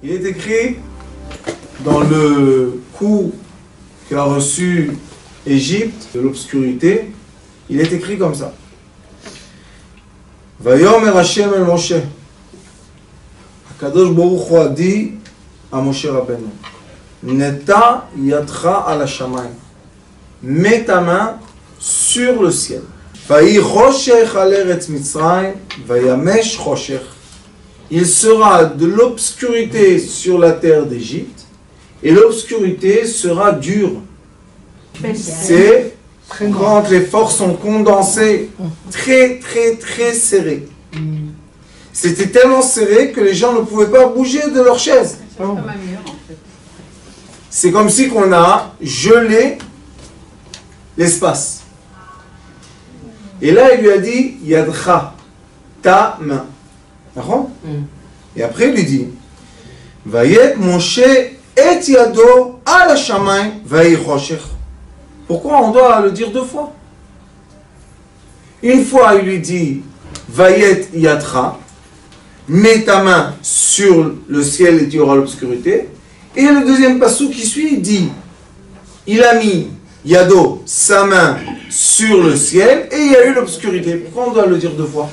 Il est écrit dans le coup qu'a reçu Égypte de l'obscurité, il est écrit comme ça. Vayomer Hashem el Moshe. Kadosh Baruch Hu a dit à Moshe Rabbeinu, Neta yadcha ala shamayim. Mets ta main sur le ciel. Vayi choshech al eretz Mitzrayim, vayamesh choshech. Il sera de l'obscurité sur la terre d'Égypte, et l'obscurité sera dure. C'est quand les forces sont condensées, très serrées. C'était tellement serré que les gens ne pouvaient pas bouger de leur chaise. C'est comme si on a gelé l'espace. Et là, il lui a dit, Yadcha, ta main. Et après, il lui dit, Vayet Moshe et Yado ala shamayim vayi choshech. Pourquoi on doit le dire deux fois? Une fois, il lui dit, Vayet Yadcha, mets ta main sur le ciel et tu auras l'obscurité. Et le deuxième passou qui suit, il dit, il a mis Yado, sa main, sur le ciel, et il y a eu l'obscurité. Pourquoi on doit le dire deux fois?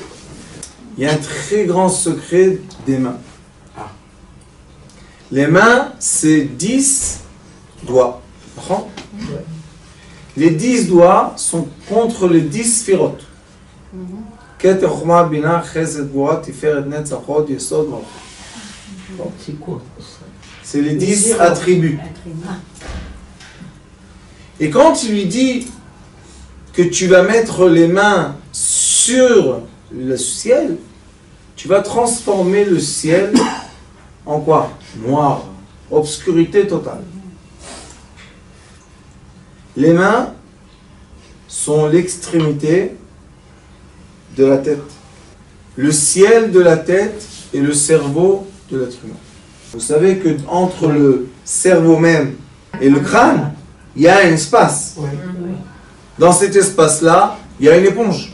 Il y a un très grand secret des mains. Les mains, c'est 10 doigts. Les 10 doigts sont contre les 10 sphirotes. C'est les 10 attributs. Et quand il lui dit que tu vas mettre les mains sur le ciel, tu vas transformer le ciel en quoi? Noir, obscurité totale. Les mains sont l'extrémité de la tête. Le ciel de la tête et le cerveau de l'être humain. Vous savez que entre le cerveau même et le crâne, il y a un espace. Dans cet espace-là, il y a une éponge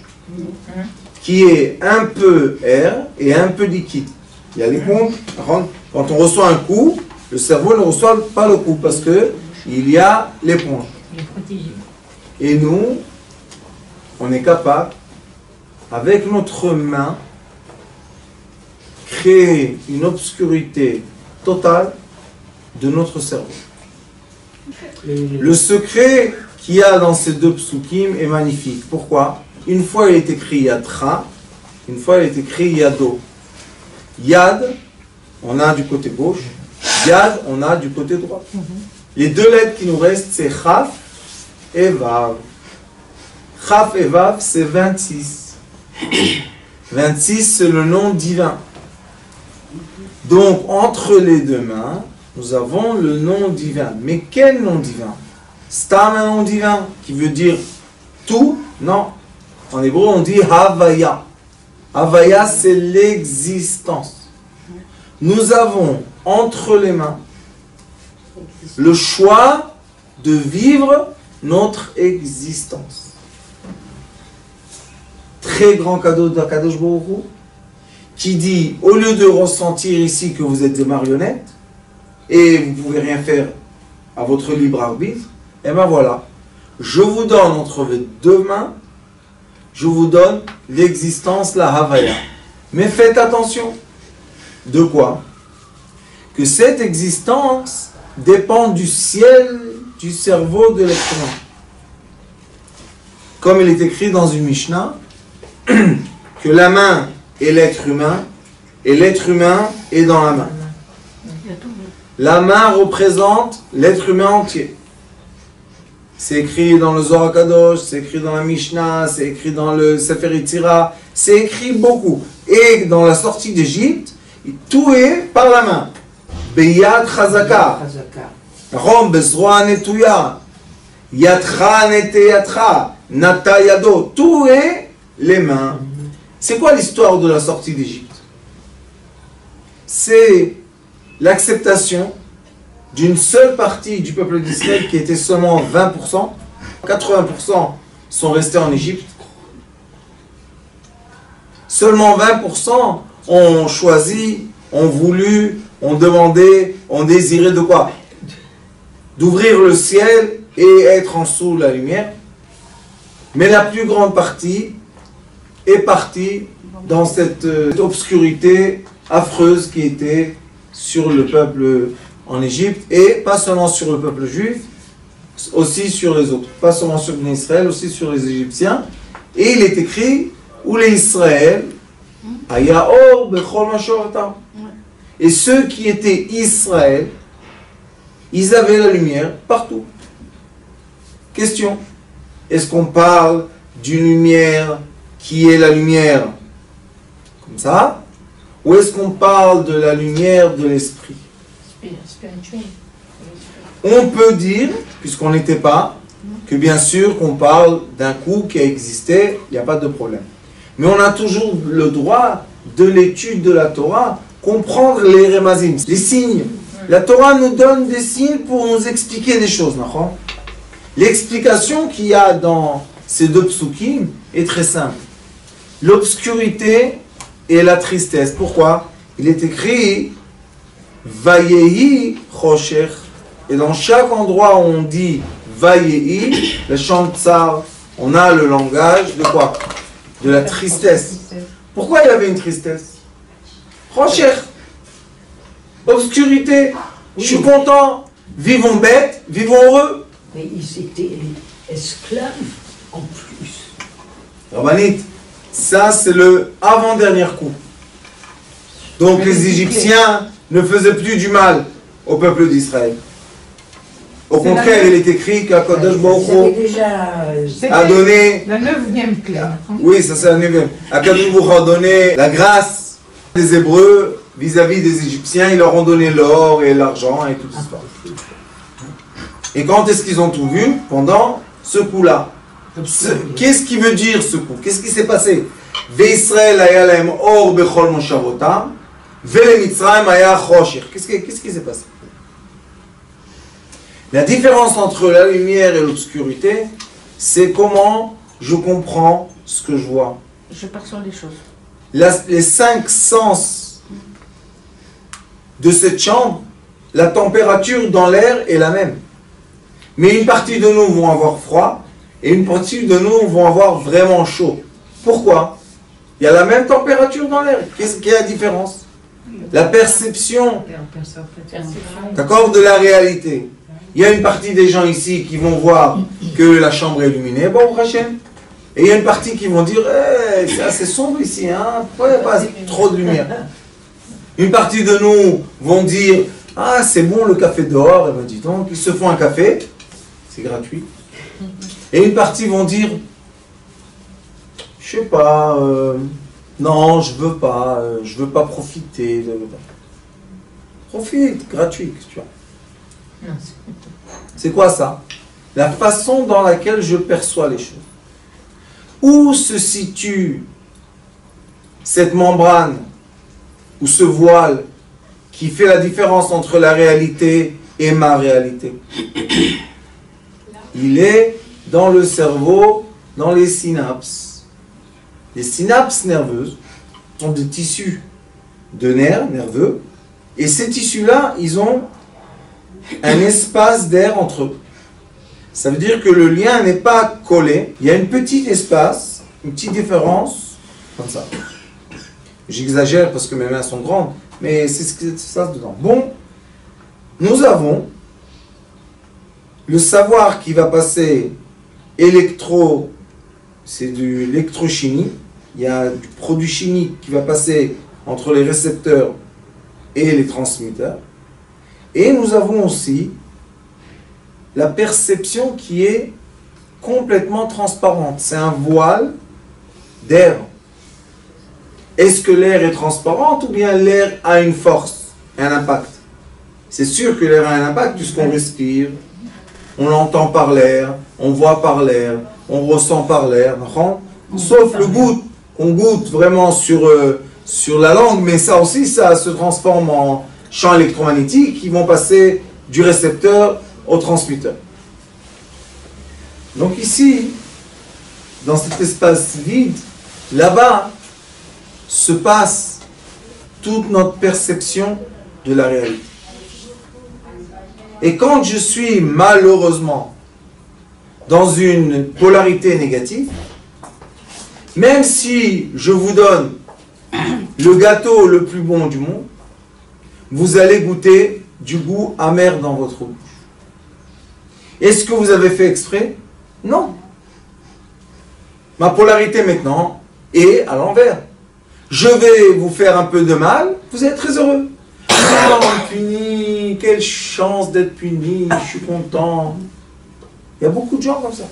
qui est un peu air et un peu liquide. Il y a l'éponge. Quand on reçoit un coup, le cerveau ne reçoit pas le coup parce que il y a l'éponge. Et nous, on est capable, avec notre main, créer une obscurité totale de notre cerveau. Le secret qu'il y a dans ces deux psukim est magnifique. Pourquoi? Une fois il est écrit Yadcha, une fois il est écrit Yado. Yad, on a du côté gauche, Yad, on a du côté droit. Les deux lettres qui nous restent, c'est Chaf et Vav. Chaf et Vav, c'est 26. 26, c'est le nom divin. Donc, entre les deux mains, nous avons le nom divin. Mais quel nom divin? Stam, un nom divin qui veut dire tout? Non. En hébreu, on dit Havaya. Havaya, c'est l'existence. Nous avons entre les mains le choix de vivre notre existence. Très grand cadeau d'Akadosh Baruch Hu, qui dit, au lieu de ressentir ici que vous êtes des marionnettes, et vous ne pouvez rien faire à votre libre arbitre, et bien voilà, je vous donne entre vos deux mains, je vous donne l'existence, la Havaya. Mais faites attention. De quoi? Que cette existence dépend du ciel, du cerveau de l'être humain. Comme il est écrit dans une Mishnah, que la main est l'être humain, et l'être humain est dans la main. La main représente l'être humain entier. C'est écrit dans le Zohar HaKadosh, c'est écrit dans la Mishnah, c'est écrit dans le Sefer Yetzirah, c'est écrit beaucoup. Et dans la sortie d'Égypte, tout est par la main. Beyad Chazaka. Rom Bezroa Netuya. Yadcha Nete Yadcha. Nata Yado. Tout est les mains. C'est quoi l'histoire de la sortie d'Égypte? C'est l'acceptation d'une seule partie du peuple d'Israël qui était seulement 20%. 80% sont restés en Égypte. Seulement 20% ont choisi, ont voulu on demandait, on désirait de quoi? D'ouvrir le ciel et être en dessous de la lumière. Mais la plus grande partie est partie dans cette obscurité affreuse qui était sur le peuple en Égypte, et pas seulement sur le peuple juif, aussi sur les autres. Pas seulement sur Israël, aussi sur les Égyptiens. Et il est écrit, où les Israël, Ayaor bechol mashortam. Et ceux qui étaient Israël, ils avaient la lumière partout. Question, est-ce qu'on parle d'une lumière qui est la lumière comme ça, ou est-ce qu'on parle de la lumière de l'esprit? On peut dire, puisqu'on n'était pas, que bien sûr qu'on parle d'un coup qui a existé, il n'y a pas de problème. Mais on a toujours le droit de l'étude de la Torah, comprendre les remazim, les signes. La Torah nous donne des signes pour nous expliquer des choses. L'explication qu'il y a dans ces deux psukim est très simple. L'obscurité et la tristesse. Pourquoi? Il est écrit Vayehi Choshech. Et dans chaque endroit où on dit Vayehi, le chant tsar, on a le langage de quoi? De la tristesse. Pourquoi il y avait une tristesse? Choshech. Obscurité. Je suis content. Vivons bêtes, vivons heureux. Mais ils étaient esclaves en plus. Rabbanit, ça c'est le avant-dernier coup. Donc les Égyptiens ne faisaient plus du mal au peuple d'Israël. Au contraire, il est écrit qu'Akadosh Baruch Hu a donné... La 9e clé. Oui, ça c'est la 9e. Akadosh Baruch Hu a donné la grâce des Hébreux vis-à-vis des Égyptiens. Ils leur ont donné l'or et l'argent et tout ça. Et quand est-ce qu'ils ont tout vu? Pendant ce coup-là. Qu'est-ce qui veut dire ce coup? Qu'est-ce qui s'est passé? Ve'Israël aya lahem or bechol moshavotam, ve'lemitzrayim aya choshech. Qu'est-ce qui s'est passé? La différence entre la lumière et l'obscurité, c'est comment je comprends ce que je vois. Je perçois les choses. Les 5 sens de cette chambre, la température dans l'air est la même. Mais une partie de nous vont avoir froid et une partie de nous vont avoir vraiment chaud. Pourquoi? Il y a la même température dans l'air. Qu'est-ce qui est la différence? La perception, d'accord, de la réalité. Il y a une partie des gens ici qui vont voir que la chambre est illuminée, bon, Hachem. Et il y a une partie qui vont dire, hey, c'est assez sombre ici, hein? Pourquoi il n'y a pas trop de lumière? Une partie de nous vont dire, ah, c'est bon le café dehors, et ben dis donc, ils se font un café, c'est gratuit. Et une partie vont dire, je sais pas, non, je veux pas profiter. Profite, gratuit, tu vois. C'est quoi ça? La façon dans laquelle je perçois les choses. Où se situe cette membrane ou ce voile qui fait la différence entre la réalité et ma réalité? Il est dans le cerveau, dans les synapses. Les synapses nerveuses sont des tissus de nerfs nerveux, et ces tissus-là, ils ont un espace d'air entre eux. Ça veut dire que le lien n'est pas collé, il y a une petite espace, une petite différence, comme ça. J'exagère parce que mes mains sont grandes, mais c'est ça dedans. Bon, nous avons le savoir qui va passer c'est de l'électrochimie, il y a du produit chimique qui va passer entre les récepteurs et les transmetteurs. Et nous avons aussi la perception qui est complètement transparente. C'est un voile d'air. Est-ce que l'air est transparent ou bien l'air a une force, un impact? C'est sûr que l'air a un impact puisqu'on respire, on l'entend par l'air, on voit par l'air, on ressent par l'air. Sauf le goût, qu'on goûte vraiment sur la langue, mais ça aussi, ça se transforme en champs électromagnétiques qui vont passer du récepteur au transmetteur. Donc ici, dans cet espace vide, là-bas, se passe toute notre perception de la réalité. Et quand je suis malheureusement dans une polarité négative, même si je vous donne le gâteau le plus bon du monde, vous allez goûter du goût amer dans votre bouche. Est-ce que vous avez fait exprès? Non. Ma polarité maintenant est à l'envers. Je vais vous faire un peu de mal, vous êtes très heureux. Oh, puni, quelle chance d'être puni, je suis content. Il y a beaucoup de gens comme ça.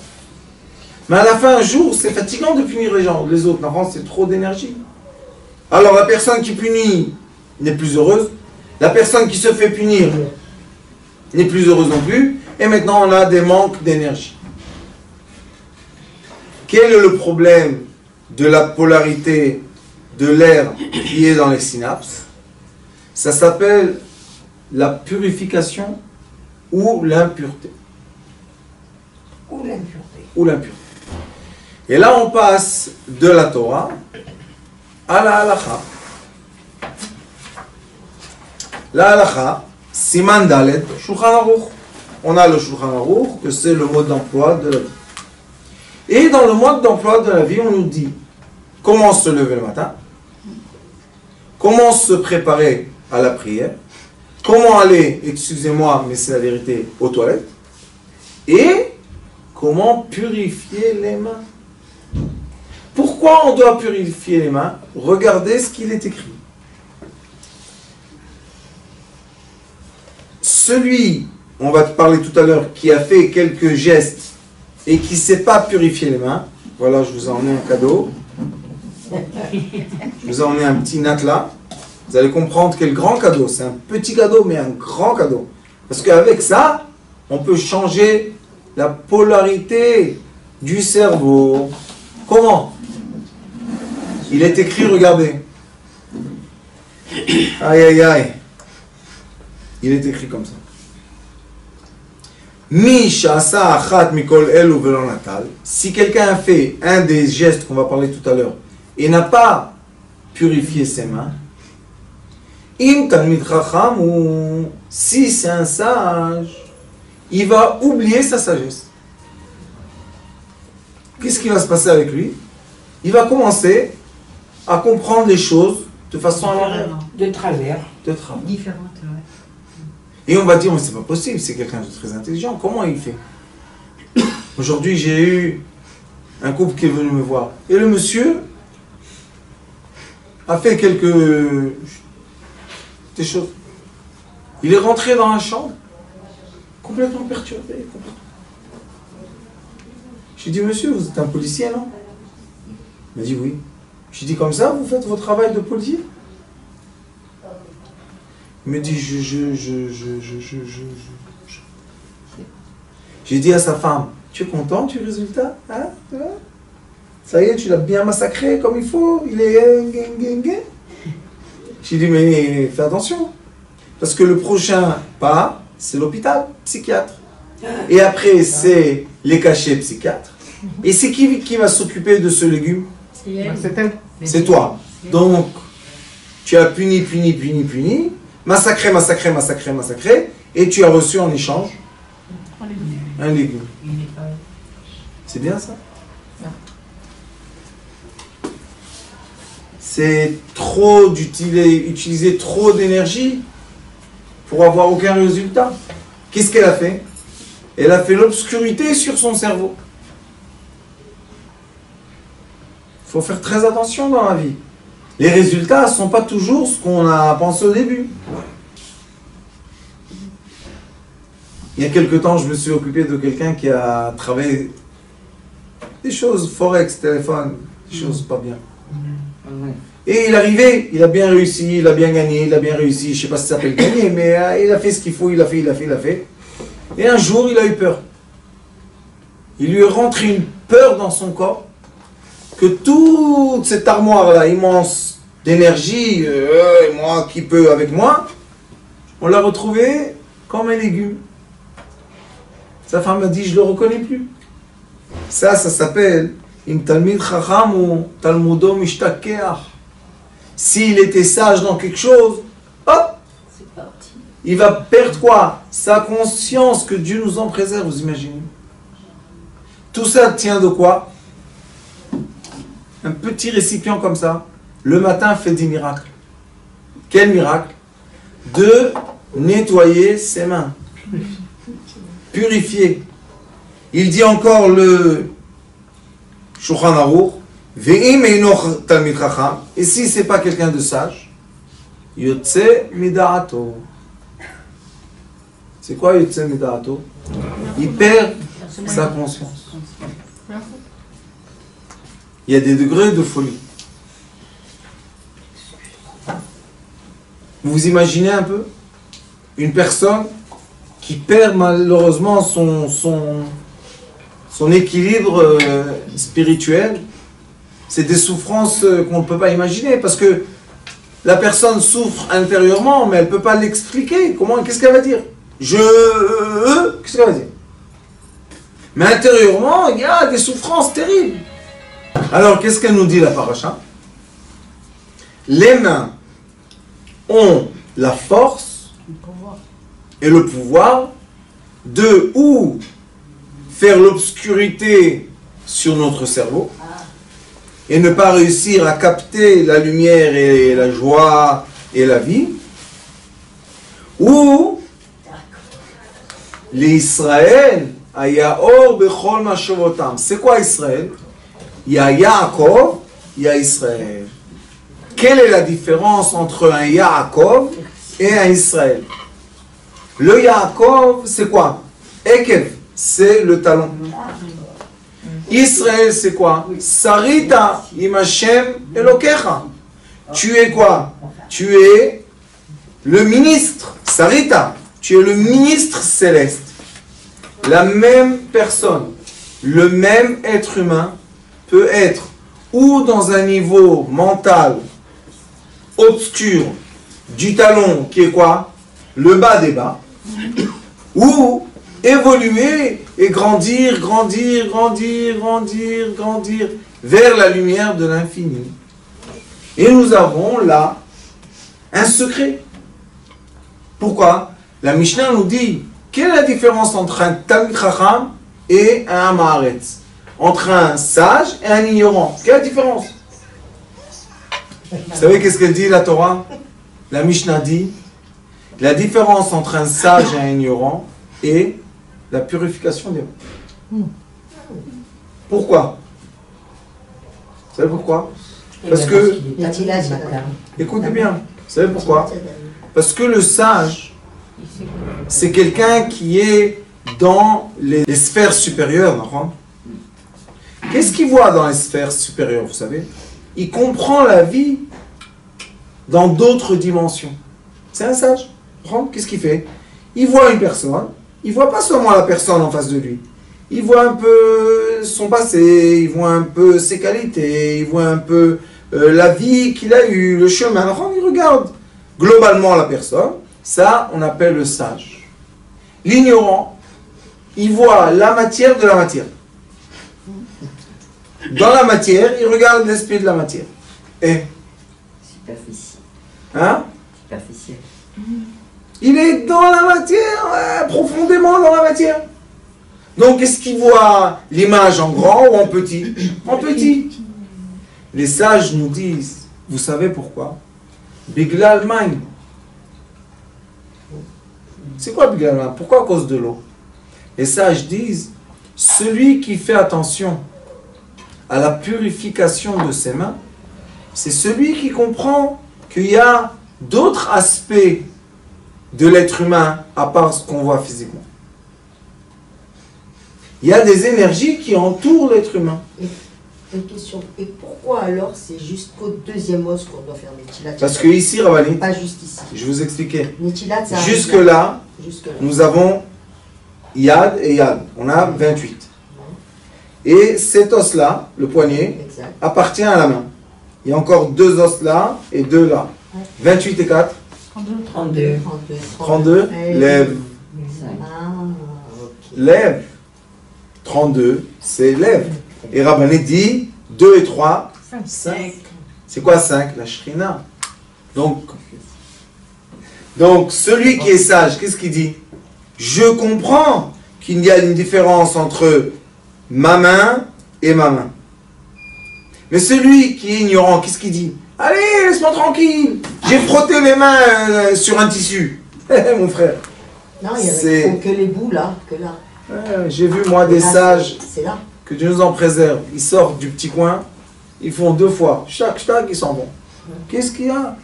Mais à la fin, un jour, c'est fatigant de punir les gens, les autres. Non, c'est trop d'énergie. Alors la personne qui punit n'est plus heureuse. La personne qui se fait punir n'est plus heureuse non plus. Et maintenant, on a des manques d'énergie. Quel est le problème de la polarité de l'air qui est dans les synapses? Ça s'appelle la purification ou l'impureté. Ou l'impureté. Ou l'impureté. Et là, on passe de la Torah à la halakha. La halakha, Siman Dalet, Shulchan Aruch. On a le Shulchan Aruch, que c'est le mode d'emploi de la vie. Et dans le mode d'emploi de la vie, on nous dit comment se lever le matin, comment se préparer à la prière, comment aller, excusez-moi, mais c'est la vérité, aux toilettes, et comment purifier les mains. Pourquoi on doit purifier les mains? Regardez ce qu'il est écrit. Celui, on va te parler tout à l'heure, qui a fait quelques gestes et qui ne sait pas purifier les mains, voilà, je vous ai emmené un cadeau. Je vous ai emmené un petit natla. Vous allez comprendre quel grand cadeau. C'est un petit cadeau, mais un grand cadeau. Parce qu'avec ça, on peut changer la polarité du cerveau. Comment? Il est écrit, regardez. Aïe, aïe, aïe. Il est écrit comme ça. Si quelqu'un a fait un des gestes qu'on va parler tout à l'heure et n'a pas purifié ses mains, si c'est un sage, il va oublier sa sagesse. Qu'est-ce qui va se passer avec lui? Il va commencer à comprendre les choses de façon à l'envers. De travers. De travers. Différente, ouais. Et on va dire, mais c'est pas possible, c'est quelqu'un de très intelligent, comment il fait? Aujourd'hui, j'ai eu un couple qui est venu me voir. Et le monsieur a fait des choses. Il est rentré dans la chambre, complètement perturbé. J'ai dit, monsieur, vous êtes un policier, non? Il m'a dit, oui. J'ai dit, comme ça, vous faites votre travail de policier? Il me dit, J'ai dit à sa femme, tu es content du résultat? Hein? Ça y est, tu l'as bien massacré comme il faut? Il est... J'ai dit, mais fais attention. Parce que le prochain pas, c'est l'hôpital, psychiatre. Et après, c'est les cachets psychiatres. Et c'est qui va s'occuper de ce légume? C'est elle. C'est toi. Donc, tu as puni, massacré, et tu as reçu en échange un légume. C'est bien ça? C'est trop utiliser trop d'énergie pour avoir aucun résultat. Qu'est-ce qu'elle a fait? Elle a fait l'obscurité sur son cerveau. Il faut faire très attention dans la vie. Les résultats ne sont pas toujours ce qu'on a pensé au début. Il y a quelque temps, je me suis occupé de quelqu'un qui a travaillé des choses, forex, téléphone, des choses pas bien. Et il arrivait, il a bien réussi, il a bien gagné, il a bien réussi, je ne sais pas si ça s'appelle gagner, mais il a fait ce qu'il faut, il a fait. Et un jour, il a eu peur. Il lui est rentré une peur dans son corps, que toute cette armoire-là, immense d'énergie, et moi qui peux avec moi, on l'a retrouvé comme un légume. Sa femme a dit, je ne le reconnais plus. Ça s'appelle Im Talmid Chacham ou Talmudo Mishtakeach. S'il était sage dans quelque chose, hop, il va perdre quoi? Sa conscience, que Dieu nous en préserve, vous imaginez? Tout ça tient de quoi? Un petit récipient comme ça, le matin fait des miracles. Quel miracle? De nettoyer ses mains. Purifier. Il dit encore le Shulchan Aruch, Ve'im einoch talmid chacham, et si c'est pas quelqu'un de sage, Yotze mida'ato. C'est quoi Yotze mida'ato? Il perd sa conscience. Il y a des degrés de folie. Vous imaginez un peu une personne qui perd malheureusement son équilibre spirituel. C'est des souffrances qu'on ne peut pas imaginer parce que la personne souffre intérieurement, mais elle ne peut pas l'expliquer. Qu'est-ce qu'elle va dire? Qu'est-ce qu'elle va dire? Mais intérieurement, il y a des souffrances terribles. Alors, qu'est-ce qu'elle nous dit la paracha? Les mains ont la force et le pouvoir de ou faire l'obscurité sur notre cerveau et ne pas réussir à capter la lumière et la joie et la vie, ou les Israël, Ayaor bechol mashavotam. C'est quoi Israël? Il y a Yaakov, il y a Israël. Quelle est la différence entre un Yaakov et un Israël? Le Yaakov, c'est quoi? Ekev, c'est le talon. Israël, c'est quoi? Sarita im Hashem Elokecha. Tu es quoi? Tu es le ministre. Sarita, tu es le ministre céleste. La même personne, le même être humain peut être ou dans un niveau mental obscur du talon qui est quoi? Le bas des bas, ou évoluer et grandir vers la lumière de l'infini. Et nous avons là un secret. Pourquoi? La Mishnah nous dit, quelle est la différence entre un Talmid Chacham et un Haaretz? Entre un sage et un ignorant. Quelle est la différence? Vous savez qu'est-ce qu'elle dit la Torah? La Mishnah dit, la différence entre un sage et un ignorant est la purification des mains. Pourquoi? Vous savez pourquoi? Parce que, écoutez bien, vous savez pourquoi? Parce que le sage, c'est quelqu'un qui est dans les sphères supérieures. Non? Qu'est-ce qu'il voit dans les sphères supérieures, vous savez? Il comprend la vie dans d'autres dimensions. C'est un sage. Qu'est-ce qu'il fait? Il voit une personne, il ne voit pas seulement la personne en face de lui. Il voit un peu son passé, il voit un peu ses qualités, il voit un peu la vie qu'il a eue, le chemin. Alors, il regarde globalement la personne. Ça, on appelle le sage. L'ignorant, il voit la matière de la matière. Dans la matière, il regarde l'esprit de la matière. Et superficiel. Hein? Superficiel. Il est dans la matière, profondément dans la matière. Donc, est-ce qu'il voit l'image en grand ou en petit? En petit. Les sages nous disent, vous savez pourquoi? Biglal Maim. C'est quoi Biglal Maim? Pourquoi à cause de l'eau? Les sages disent, celui qui fait attention à la purification de ses mains, c'est celui qui comprend qu'il y a d'autres aspects de l'être humain à part ce qu'on voit physiquement. Il y a des énergies qui entourent l'être humain. Une question. Et pourquoi alors c'est jusqu'au deuxième os qu'on doit faire Netilat? Parce que ici, Ravani, pas juste ici. je vous expliquais. Netilat, ça Jusque-là, nous avons Yad et Yad. On a 28. Et cet os-là, le poignet, exact, appartient à la main. Il y a encore deux os là et deux là. 28 et 4. 32. 32. Lève. Ah, ok. Lève. 32, c'est lève. Et Rabbané dit 2 et 3. 5. C'est quoi 5? La Shrina. Donc, Donc, celui qui est sage, qu'est-ce qu'il dit? Je comprends qu'il y a une différence entre ma main et ma main. Mais celui qui est ignorant, qu'est-ce qu'il dit? Allez, laisse-moi tranquille. J'ai frotté mes mains sur un tissu. Mon frère. Non, il y avait que les bouts là, que là. J'ai vu moi des Là, sages, c'est là. que Dieu nous en préserve. Ils sortent du petit coin, ils font 2 fois. Chaque, ils s'en vont. Qu'est-ce qu'il y a?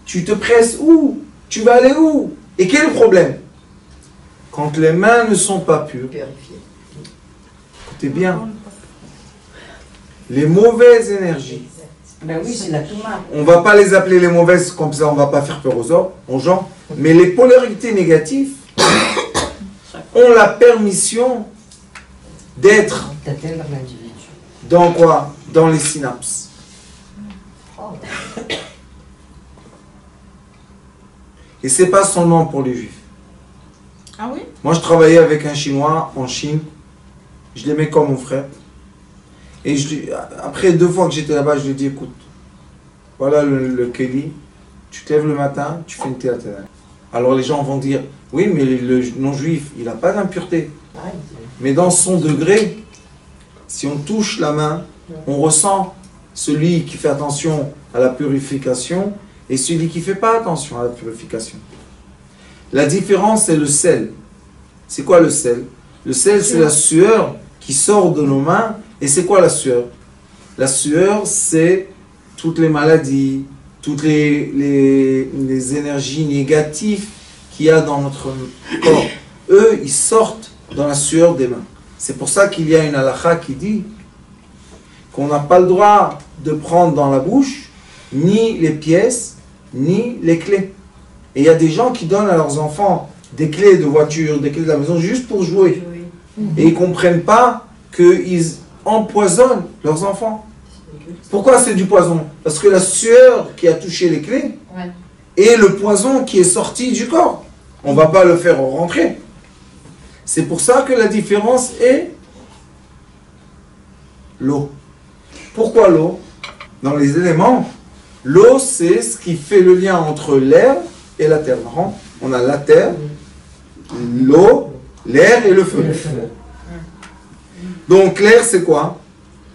Tu te presses où? Tu vas aller où? Et quel est le problème? Quand les mains ne sont pas pures, Purifié. écoutez bien, les mauvaises énergies, Ben oui, c'est la touma. on ne va pas les appeler les mauvaises, comme ça on ne va pas faire peur aux gens, mais les polarités négatives ont la permission d'être D'atteindre l'individu. dans quoi? Dans les synapses. Et c'est pas seulement pour les juifs. Ah oui? Moi je travaillais avec un Chinois en Chine, je l'aimais comme mon frère. Et après 2 fois que j'étais là-bas, je lui ai dit, écoute, voilà le Kéli, tu te lèves le matin, tu fais une théâtre. Alors les gens vont dire, oui, mais le non-juif, il n'a pas d'impureté. Mais dans son degré, si on touche la main, on ressent celui qui fait attention à la purification et celui qui ne fait pas attention à la purification. La différence, c'est le sel. C'est quoi le sel? Le sel, c'est la sueur qui sort de nos mains. Et c'est quoi la sueur? La sueur, c'est toutes les maladies, toutes les énergies négatives qu'il y a dans notre corps. Eux, ils sortent dans la sueur des mains. C'est pour ça qu'il y a une halakha qui dit qu'on n'a pas le droit de prendre dans la bouche ni les pièces, ni les clés. Et il y a des gens qui donnent à leurs enfants des clés de voiture, des clés de la maison, juste pour jouer. Et ils ne comprennent pas qu'ils empoisonnent leurs enfants. Pourquoi c'est du poison? Parce que la sueur qui a touché les clés est le poison qui est sorti du corps. On ne va pas le faire rentrer. C'est pour ça que la différence est l'eau. Pourquoi l'eau? Dans les éléments, l'eau c'est ce qui fait le lien entre l'air et la terre. On a la terre, l'eau, l'air et le feu. Donc l'air c'est quoi?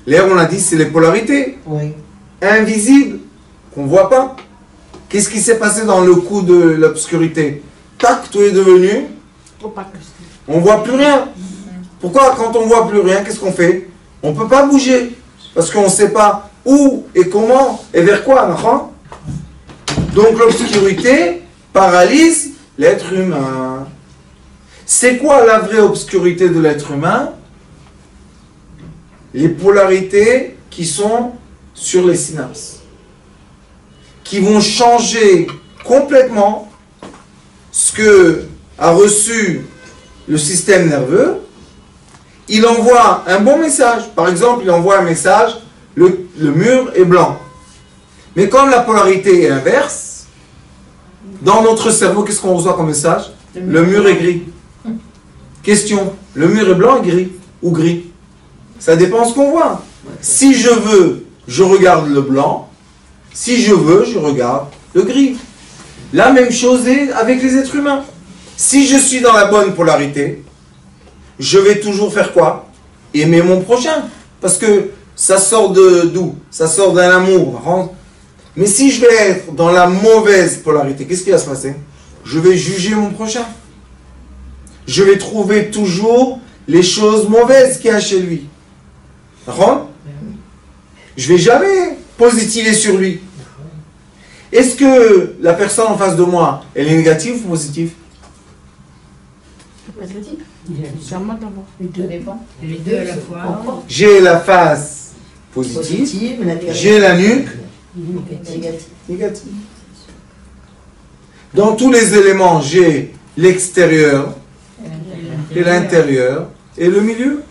L'air, on a dit, c'est les polarités. Oui. Invisibles, qu'on ne voit pas. Qu'est-ce qui s'est passé dans le coup de l'obscurité? Tac, tout est devenu, on ne voit plus rien. Pourquoi quand on ne voit plus rien, qu'est-ce qu'on fait? On ne peut pas bouger. Parce qu'on ne sait pas où et comment et vers quoi. Donc l'obscurité paralyse l'être humain. C'est quoi la vraie obscurité de l'être humain? Les polarités qui sont sur les synapses, qui vont changer complètement ce que a reçu le système nerveux. Il envoie un bon message. Par exemple, il envoie un message, le mur est blanc. Mais comme la polarité est inverse, dans notre cerveau, qu'est-ce qu'on reçoit comme message? Le mur est gris. Question, le mur est blanc, gris ou gris? Ça dépend de ce qu'on voit. Si je veux, je regarde le blanc. Si je veux, je regarde le gris. La même chose est avec les êtres humains. Si je suis dans la bonne polarité, je vais toujours faire quoi? Aimer mon prochain. Parce que ça sort d'où? Ça sort d'un amour. Mais si je vais être dans la mauvaise polarité, qu'est-ce qui va se passer? Je vais juger mon prochain. Je vais trouver toujours les choses mauvaises qu'il y a chez lui. Je ne vais jamais positiver sur lui. Est-ce que la personne en face de moi, elle est négative ou positive? C'est à moi d'abord. Les deux dépend. Les deux à la fois. J'ai la face positive, j'ai la nuque négative. Dans tous les éléments, j'ai l'extérieur et l'intérieur et le milieu.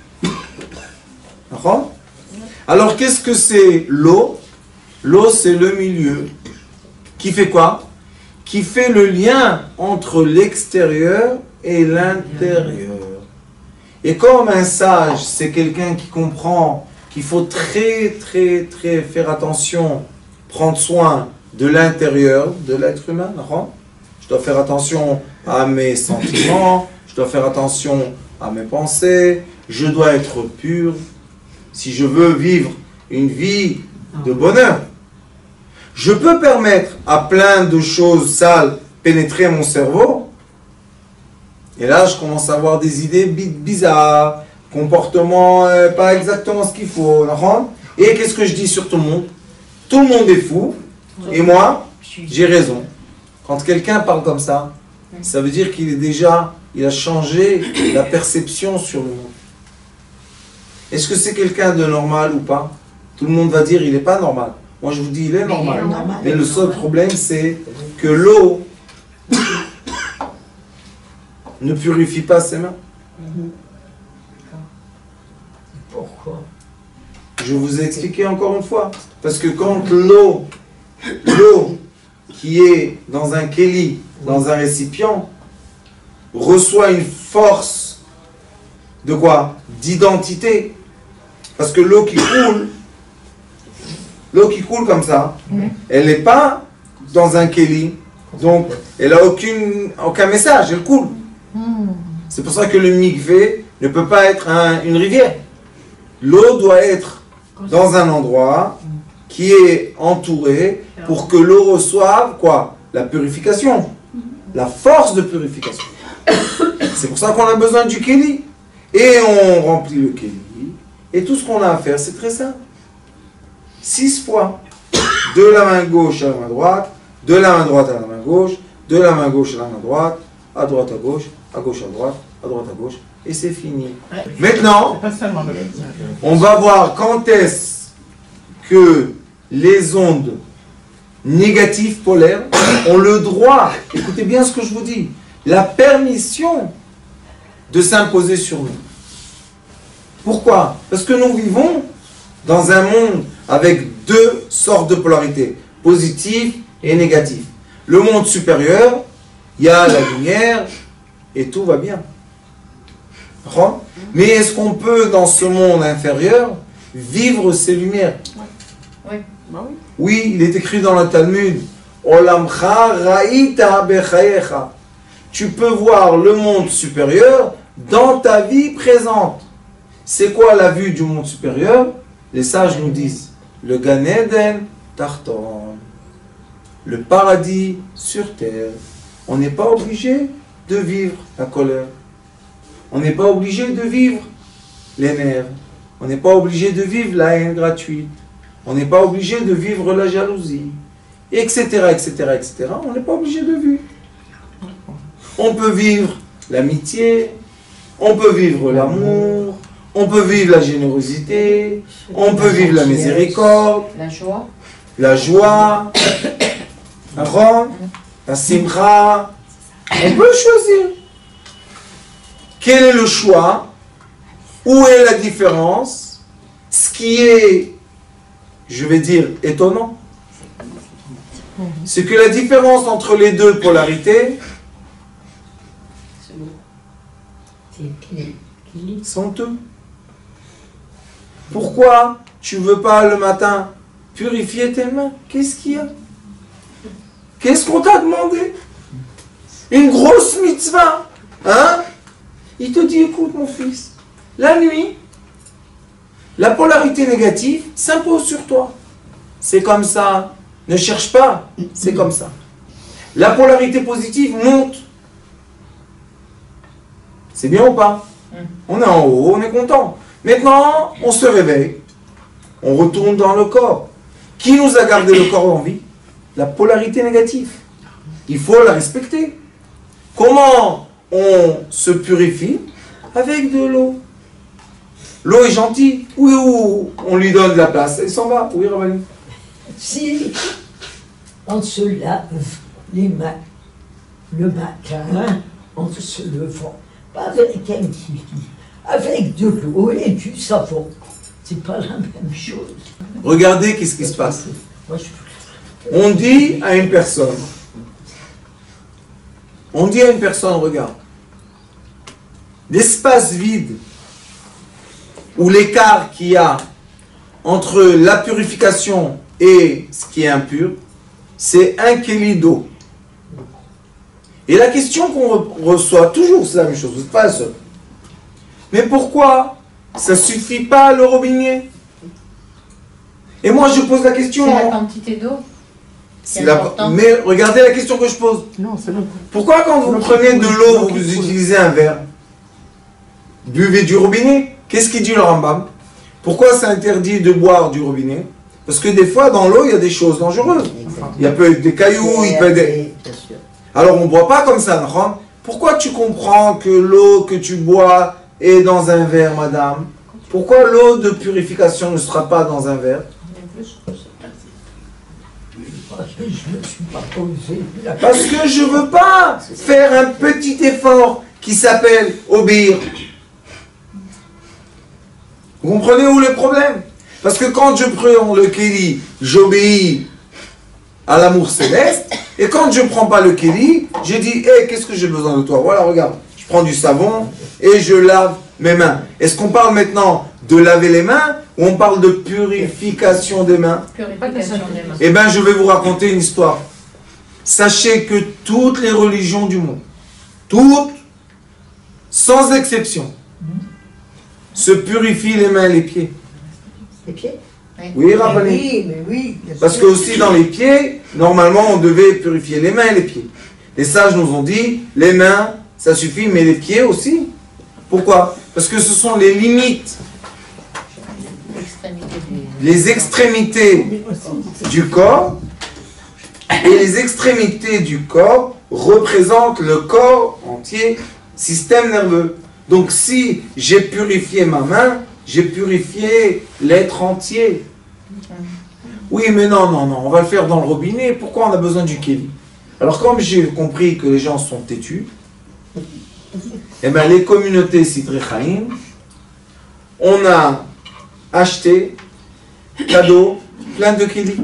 Alors qu'est-ce que c'est l'eau? L'eau c'est le milieu qui fait quoi? Qui fait le lien entre l'extérieur et l'intérieur. Et comme un sage, c'est quelqu'un qui comprend qu'il faut très faire attention, prendre soin de l'intérieur de l'être humain. dois faire attention à mes sentiments, je dois faire attention à mes pensées, je dois être pur. Si je veux vivre une vie de bonheur, je peux permettre à plein de choses sales pénétrer mon cerveau. Et là, je commence à avoir des idées bizarres, comportements pas exactement ce qu'il faut. Et qu'est-ce que je dis sur tout le monde? Tout le monde est fou, et moi, j'ai raison. Quand quelqu'un parle comme ça, ça veut dire qu'il est déjà, il a changé la perception sur le monde. Est-ce que c'est quelqu'un de normal ou pas? Tout le monde va dire il n'est pas normal. Moi je vous dis il est normal. Mais le seul problème c'est que l'eau ne purifie pas ses mains. Pourquoi? Je vous ai expliqué encore une fois. Parce que quand l'eau qui est dans un kéli, dans un récipient, reçoit une force de quoi? D'identité. Parce que l'eau qui coule comme ça, elle n'est pas dans un kéli, donc elle n'a aucun message, elle coule. C'est pour ça que le mikvé ne peut pas être une rivière. L'eau doit être dans un endroit qui est entouré pour que l'eau reçoive quoi? La purification, la force de purification. C'est pour ça qu'on a besoin du kéli. Et on remplit le kéli. Et tout ce qu'on a à faire, c'est très simple. 6 fois. De la main gauche à la main droite, de la main droite à la main gauche, de la main gauche à la main droite à gauche à droite, à droite à gauche, et c'est fini. Maintenant, on va voir quand est-ce que les ondes négatives polaires ont le droit, écoutez bien ce que je vous dis, la permission de s'imposer sur nous. Pourquoi? Parce que nous vivons dans un monde avec 2 sortes de polarités, positive et négative. Le monde supérieur, il y a la lumière et tout va bien. Mais est-ce qu'on peut, dans ce monde inférieur, vivre ces lumières? Oui. Bah oui. Oui, il est écrit dans le Talmud, Olamcha ra'ita bechayecha. Tu peux voir le monde supérieur dans ta vie présente. C'est quoi la vue du monde supérieur? Les sages nous disent le Gan Eden Tarton, le paradis sur terre. On n'est pas obligé de vivre la colère. On n'est pas obligé de vivre les nerfs. On n'est pas obligé de vivre la haine gratuite. On n'est pas obligé de vivre la jalousie, etc., etc., etc. On n'est pas obligé de vivre. On peut vivre l'amitié, on peut vivre l'amour, on peut vivre la générosité, on peut vivre la miséricorde, la joie, la simcha. On peut choisir. Quel est le choix? Où est la différence? Ce qui est, je vais dire, étonnant, c'est que la différence entre les 2 polarités sont eux. Pourquoi tu ne veux pas le matin purifier tes mains? Qu'est-ce qu'il y a? Qu'est-ce qu'on t'a demandé? Une grosse mitzvah, hein? Il te dit, écoute mon fils, la nuit, la polarité négative s'impose sur toi. C'est comme ça. Ne cherche pas, c'est comme ça. La polarité positive monte. C'est bien ou pas? On est en haut, on est content. Maintenant, on se réveille. On retourne dans le corps. Qui nous a gardé le corps en vie? La polarité négative. Il faut la respecter. Comment on se purifie? Avec de l'eau. L'eau est gentille. Oui, on lui donne de la place. Elle s'en va. Oui, Rabani. Si on se lave les mains le matin en se levant, pas avec un kili, avec de l'eau et du savon, c'est pas la même chose. Regardez qu'est-ce qui se passe. On dit à une personne, regarde, l'espace vide ou l'écart qu'il y a entre la purification et ce qui est impur, c'est 1 kéli d'eau. Et la question qu'on reçoit toujours, c'est la même chose, vous n'êtes pas la seule. Mais pourquoi ça ne suffit pas le robinet? Et moi je pose la question. C'est la quantité d'eau. Mais regardez la question que je pose. Non, c'est le... Pourquoi quand vous prenez de l'eau, vous utilisez un verre? Buvez du robinet. Qu'est-ce qu'il dit le Rambam? Pourquoi c'est interdit de boire du robinet? Parce que des fois dans l'eau il y a des choses dangereuses. Il y a peut être des cailloux, il peut être des... Alors on ne boit pas comme ça, non? Pourquoi tu comprends que l'eau que tu bois est dans un verre, madame? Pourquoi l'eau de purification ne sera pas dans un verre? Je ne me suis pas posé la Parce que je ne veux pas faire un petit effort qui s'appelle obéir. Vous comprenez où le problème? Parce que quand je prends le kéli, j'obéis à l'amour céleste. Et quand je ne prends pas le kéli, je dis, hé, qu'est-ce que j'ai besoin de toi? Voilà, regarde, je prends du savon et je lave mes mains. Est-ce qu'on parle maintenant de laver les mains ou on parle de purification des mains? Purification des mains. Eh bien, je vais vous raconter une histoire. Sachez que toutes les religions du monde, toutes, sans exception, se purifient les mains et les pieds. Les pieds? Oui, Rabbané. Oui, mais oui. bien Parce que sûr. aussi dans les pieds, normalement, on devait purifier les mains et les pieds. Les sages nous ont dit, les mains, ça suffit, mais les pieds aussi. Pourquoi? Parce que ce sont les limites, les extrémités du corps, et les extrémités du corps représentent le corps entier, système nerveux. Donc si j'ai purifié ma main, j'ai purifié l'être entier. Oui, mais non, non, non, on va le faire dans le robinet. Pourquoi on a besoin du kéli? Alors comme j'ai compris que les gens sont têtus, eh bien les communautés Sidrei Chaim, on a acheté, cadeau, plein de kéli.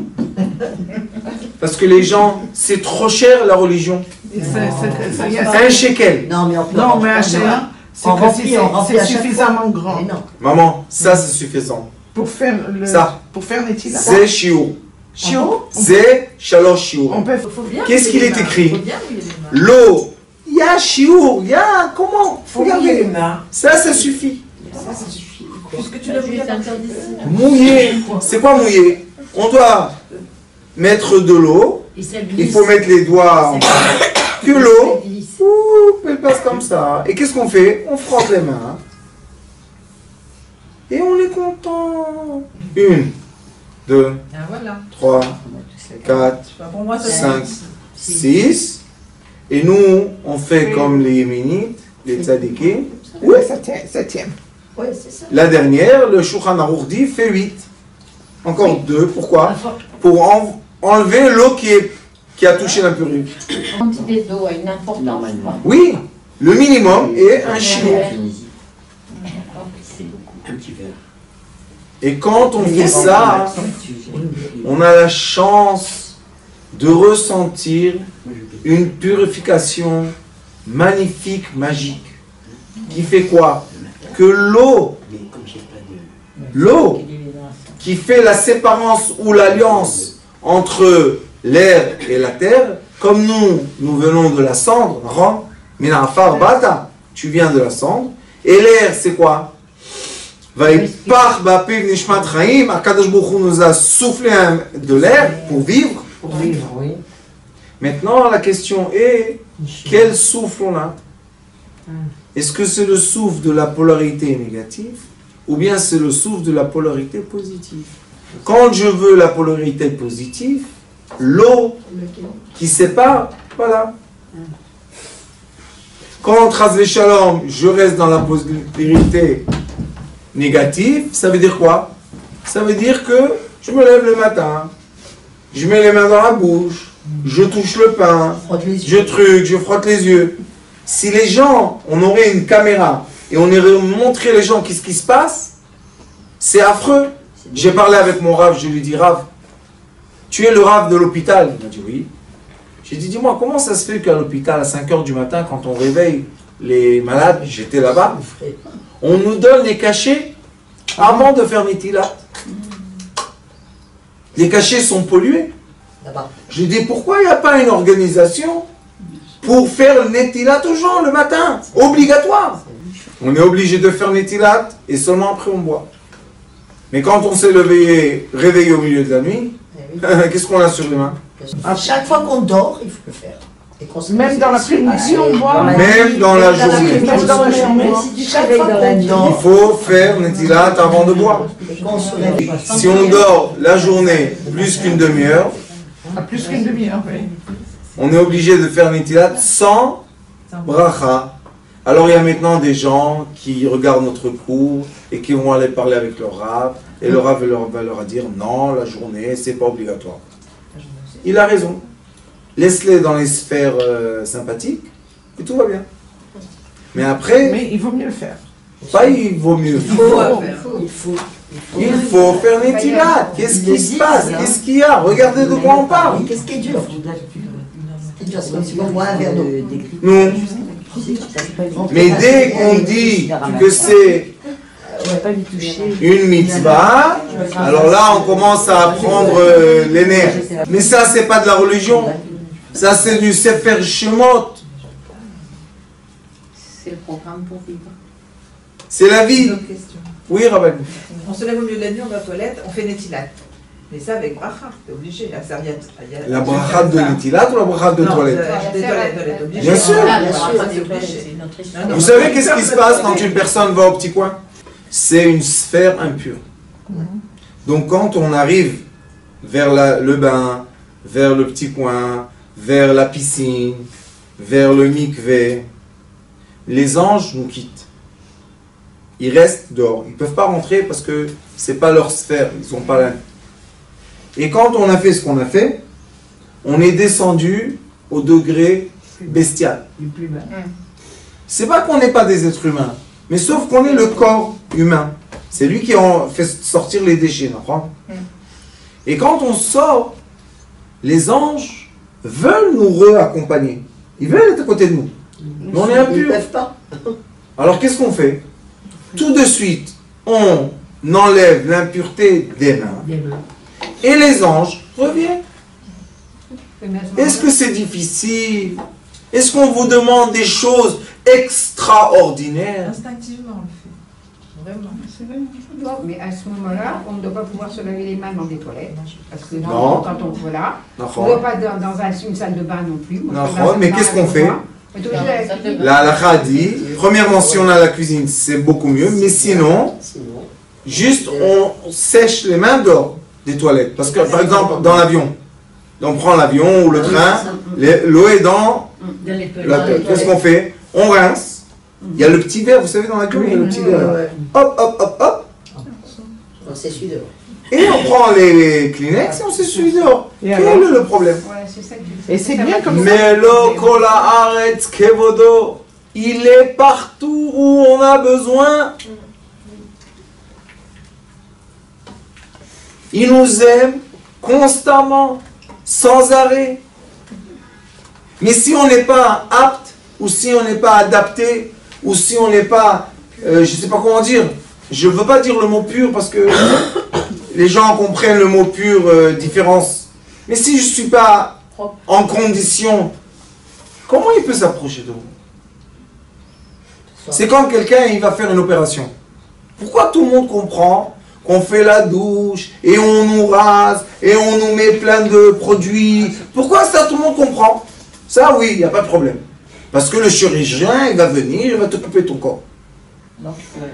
Parce que les gens, c'est trop cher la religion. Un shekel. Non, mais on peut Non, mais acheter un, c'est On que remplit, si on remplit à c'est chaque suffisamment grand. Mais non. Maman, ça c'est suffisant. Pour faire le... Ça. Pour faire les tilas. C'est shiur. Chiot. C'est shalosh shiur. On peut... Faut bien Qu'est-ce qu'il mouiller est les mains. écrit? Faut bien mouiller les mains. L'eau. Il y a shiur. Il y a comment? Faut mouiller les Regardez. mains. Ça suffit. Puisque tu l'as voulu interdit. Mouiller. C'est quoi mouiller? On doit mettre de l'eau. Il faut mettre les doigts en que l'eau. Ouh, elle passe comme ça. Et qu'est-ce qu'on fait? On frotte les mains. Et on est content. 1, 2, Ah voilà. 3, 4, Bah, pour moi, ça 5, 6. Et nous, on fait comme les Yéménites, les Tzadikim. Oui, ça tient, ça tient. Ouais, c'est ça. La dernière, le Shulchan Aruch dit, fait 8. Encore 2. Pourquoi? Pour enlever l'eau qui a touché l'impurité. La quantité d'eau a une importance. Normalement. Oui, le minimum est un shiur. Un petit verre. Et quand on fait ça, on a la chance de ressentir une purification magnifique, magique. Qui fait quoi? Que l'eau, Mais comme j'ai pas de... l'eau qui fait la séparance ou l'alliance entre l'air et la terre, comme nous venons de la cendre, Minafar Bata, tu viens de la cendre, et l'air c'est quoi? Vaipach Bapiv Nishmat Chaim, Akadosh Baruch Hu nous a soufflé de l'air pour vivre. Pour vivre, oui. Maintenant la question est, quel souffle on a? Est-ce que c'est le souffle de la polarité négative ou bien c'est le souffle de la polarité positive? Quand je veux la polarité positive, l'eau qui sépare, voilà. Quand Trasvé Shalom, je reste dans la polarité négative, ça veut dire quoi? Ça veut dire que je me lève le matin, je mets les mains dans la bouche, je touche le pain, Frotte les je yeux. truc, je frotte les yeux. Si les gens, on aurait une caméra et on irait montrer les gens qu'est-ce qui se passe, c'est affreux. J'ai parlé avec mon Rav, je lui dis, Rav, tu es le Rav de l'hôpital? Il m'a dit oui. J'ai dit, dis-moi, comment ça se fait qu'à l'hôpital, à 5 h du matin, quand on réveille les malades, j'étais là-bas, on nous donne les cachets avant de faire Nitilat. Les cachets sont pollués. Là-bas. Je lui dis, pourquoi il n'y a pas une organisation pour faire le netilat aux gens le matin. Obligatoire. On est obligé de faire netilat et seulement après on boit. Mais quand on s'est réveillé au milieu de la nuit, qu'est-ce qu'on a sur les mains? À chaque fois qu'on dort, il faut le faire. Et qu'on se Même dans l'après-midi, on boit. Même dans la journée. Même dans la journée. Chaque fois qu'on Il dort, faut faire netilat avant de boire. Et qu'on se réveille. Si on dort la journée plus qu'une demi-heure, À plus qu'une demi-heure, oui. on est obligé de faire netilat sans bracha. Alors il y a maintenant des gens qui regardent notre cours et qui vont aller parler avec leur rav, et le rav va leur dire non, la journée c'est pas obligatoire. Il a raison. Laisse-les dans les sphères sympathiques et tout va bien. Mais après, Mais il vaut mieux le faire. pas il vaut mieux. Il faut faire netilat. Qu'est-ce qui se passe? Qu'est-ce qu'il y a? Regardez de quoi on parle. Qu'est-ce qui est dur? Ce qui est dur, c'est comme si on boit un verre d'eau. Non. Mais dès qu'on dit que c'est une mitzvah, alors là on commence à apprendre les nerfs. Mais ça c'est pas de la religion, ça c'est du Sefer Shemot, C'est le programme pour vivre. c'est la vie. Une autre question. Oui Rabbi. On se lève au milieu de la nuit, on va aux toilettes, on fait netilat. Mais ça avec bracha, t'es obligé. La serviette. La bracha de netilat ou la bracha de toilette? Des toilettes, obligé. Bien sûr. C'est obligé. Non, non. Vous savez qu'est-ce qui se passe quand une personne va au petit coin? C'est une sphère impure. Donc quand on arrive vers le bain, vers le petit coin, vers la piscine, vers le mikvé, les anges nous quittent. Ils restent dehors. Ils ne peuvent pas rentrer parce que ce n'est pas leur sphère. Ils sont pas là. Et quand on a fait ce qu'on a fait, on est descendu au degré bestial. C'est pas qu'on n'est pas des êtres humains, mais sauf qu'on est le corps humain. C'est lui qui a fait sortir les déchets, d'accord? Et quand on sort, les anges veulent nous re-accompagner. Ils veulent être à côté de nous. Mais on est Ils ne impurs. peuvent pas. Alors qu'est-ce qu'on fait? Tout de suite, on enlève l'impureté des mains. Et les anges reviennent. Est-ce que c'est difficile? Est-ce qu'on vous demande des choses extraordinaires? Instinctivement, on le fait. Vraiment. Mais à ce moment-là, on ne doit pas pouvoir se laver les mains dans des toilettes. Parce que Non. non, quand on voilà, on ne D'accord. doit pas dans une salle de bain non plus. Moi, je fais D'accord, ma mais salle de qu'est-ce bain qu'on avec fait? moi. On est obligé d'aller à la cuisine. La halakha dit, premièrement, si on a la cuisine, c'est beaucoup mieux, mais sinon, juste on sèche les mains dehors des toilettes. Parce que, par exemple, dans l'avion, on prend l'avion ou le train, l'eau est dans la tête. Qu'est-ce qu'on fait? On rince. Il y a le petit verre, vous savez, dans l'avion, il y a le petit verre. Ouais. Hop, hop, hop, hop. On s'essuie dehors. Et on prend les Kleenex et on s'essuie dehors. Et Quel alors est le problème? Voilà, c'est ça que Et c'est bien comme ça. Mais lo kol haaretz kevodo, il est partout où on a besoin. Il nous aime constamment, sans arrêt. Mais si on n'est pas apte, ou si on n'est pas adapté, ou si on n'est pas, je ne sais pas comment dire, je ne veux pas dire le mot pur parce que les gens comprennent le mot pur, différence. Mais si je ne suis pas en condition, comment il peut s'approcher de vous? C'est quand quelqu'un il va faire une opération. Pourquoi tout le monde comprend qu'on fait la douche, et on nous rase, et on nous met plein de produits? Pourquoi ça tout le monde comprend? Ça oui, il n'y a pas de problème. Parce que le chirurgien, il va venir, il va te couper ton corps.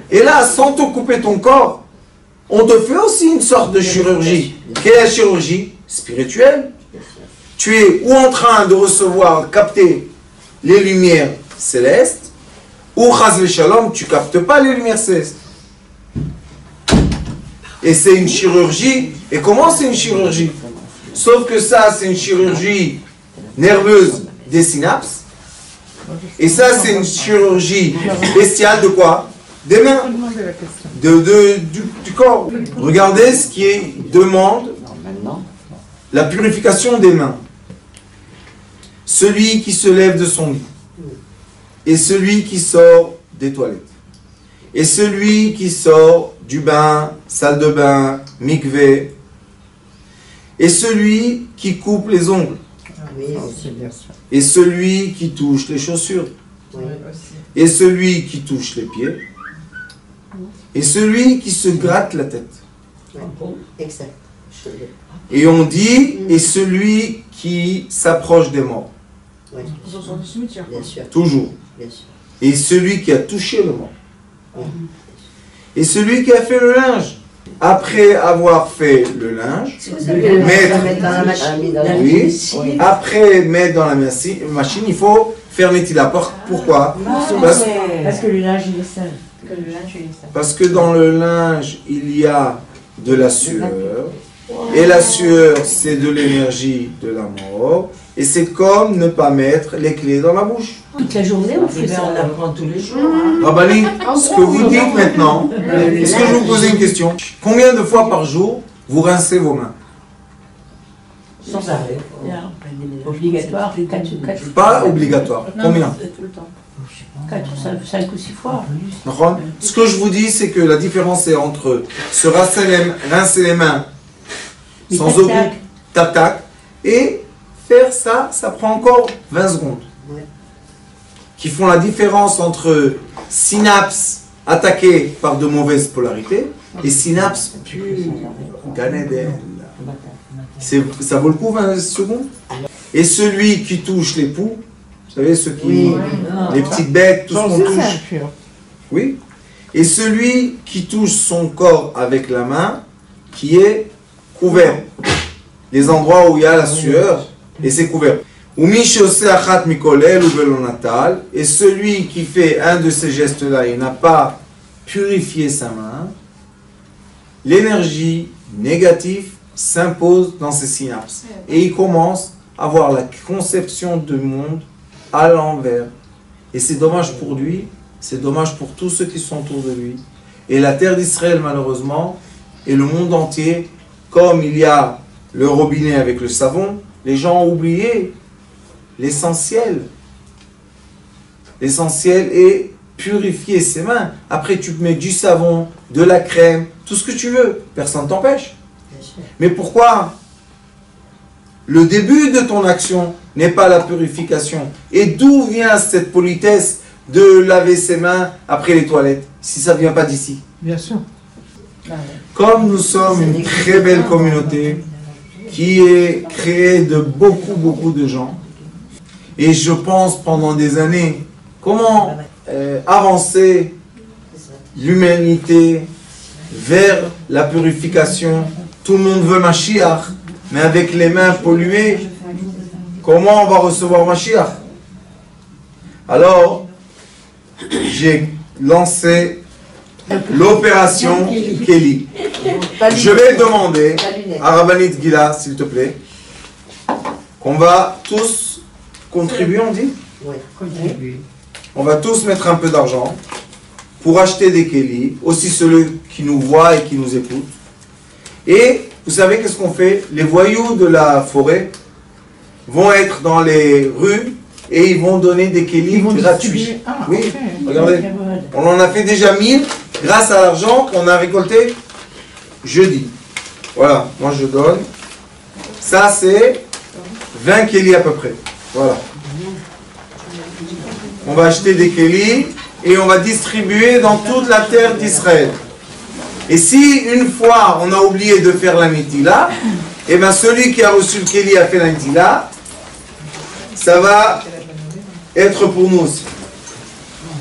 Et là, sans te couper ton corps, on te fait aussi une sorte de chirurgie. Quelle est la chirurgie? Spirituelle. Tu es ou en train de recevoir, capter les lumières célestes, ou chas shalom, tu captes pas les lumières célestes. Et c'est une chirurgie. Et comment c'est une chirurgie? Sauf que ça, c'est une chirurgie nerveuse des synapses. Et ça, c'est une chirurgie spéciale de quoi? Des mains, Demandez la question. du corps. Regardez ce qui demande la purification des mains. Celui qui se lève de son lit, et celui qui sort des toilettes, et celui qui sort du bain, salle de bain, mikvé, et celui qui coupe les ongles. Oui, Aussi, bien sûr. Et celui qui touche les chaussures. oui. Aussi. Et celui qui touche les pieds. Et celui qui se gratte la tête. Exact. Et on dit, et celui qui s'approche des morts. Oui, Sur le cimetière. bien sûr, Toujours. bien sûr. Et celui qui a touché le mort. Et celui qui a fait le linge. Après avoir fait le linge, mettre, Dans la machine. oui, après mettre dans la machine, il faut faire la porte. Pourquoi? Parce que le linge, il est sale. Que le linge, il est ça. Parce que dans le linge, il y a de la sueur. Et la sueur, c'est de l'énergie de la mort. Et c'est comme ne pas mettre les clés dans la bouche. Toute la journée, on fait ça. On apprend tous les jours. Rabani, ce que vous dites maintenant, est-ce que je vous pose une question? Combien de fois par jour vous rincez vos mains? Sans arrêt. Obligatoire, 4 Pas obligatoire. Combien? Tout le temps. 5 ou 6 fois. D'accord. Ce que je vous dis, c'est que la différence est entre se rincer les mains sans tac, aucun tac. tac-tac et faire ça, ça prend encore 20 secondes. Ouais. Qui font la différence entre synapses attaquées par de mauvaises polarités et synapses pures, Gan Eden. Ça vaut le coup 20 secondes. Et celui qui touche les poux, vous savez, ceux qui, Oui. les petites bêtes, tout ce Ça qu'on aussi, c'est touche. impur. Oui. Et celui qui touche son corps avec la main, qui est couvert. Les endroits où il y a la sueur, et c'est couvert. Ou Mishose Achat Mikolel ou Velonatal, et celui qui fait un de ces gestes-là, il n'a pas purifié sa main, l'énergie négative s'impose dans ses synapses. Et il commence à avoir la conception du monde à l'envers. Et c'est dommage pour lui, c'est dommage pour tous ceux qui sont autour de lui. Et la terre d'Israël, malheureusement, et le monde entier, comme il y a le robinet avec le savon, les gens ont oublié l'essentiel. L'essentiel est purifier ses mains. Après, tu mets du savon, de la crème, tout ce que tu veux. Personne ne t'empêche. Mais pourquoi le début de ton action n'est pas la purification? Et d'où vient cette politesse de laver ses mains après les toilettes, si ça ne vient pas d'ici? Bien sûr. Comme nous sommes une très belle communauté qui est créée de beaucoup de gens, et je pense pendant des années, comment avancer l'humanité vers la purification. Tout le monde veut Mashiach, mais avec les mains polluées, comment on va recevoir Mashiach? Alors, j'ai lancé l'opération Kelly. Je vais demander à Rabbanit Gila, s'il te plaît, qu'on va tous contribuer, on dit? On va tous mettre un peu d'argent pour acheter des Kelly, aussi ceux qui nous voient et qui nous écoutent. Et vous savez qu'est-ce qu'on fait? Les voyous de la forêt vont être dans les rues et ils vont donner des Kelly gratuits. Ah, Oui, ok. regardez. On en a fait déjà 1000 grâce à l'argent qu'on a récolté jeudi. Voilà, moi je donne. Ça c'est 20 Kelly à peu près. Voilà. On va acheter des Kelly et on va distribuer dans toute la terre d'Israël. Et si une fois on a oublié de faire la Nitila, et bien celui qui a reçu le Kelly a fait la Nitila, ça va être pour nous aussi.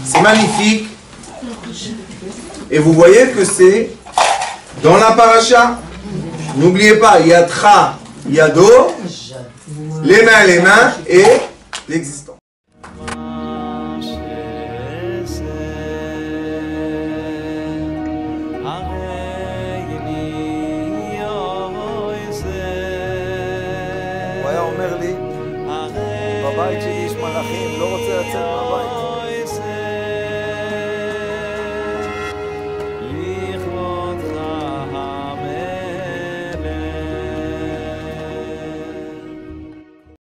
C'est magnifique. Et vous voyez que c'est dans la paracha. N'oubliez pas, il y a Tra, il y a Do, les mains et l'existant. הוא היה אומר לי, בבית שלי יש מלאכים, לא רוצה לצאת מהבית.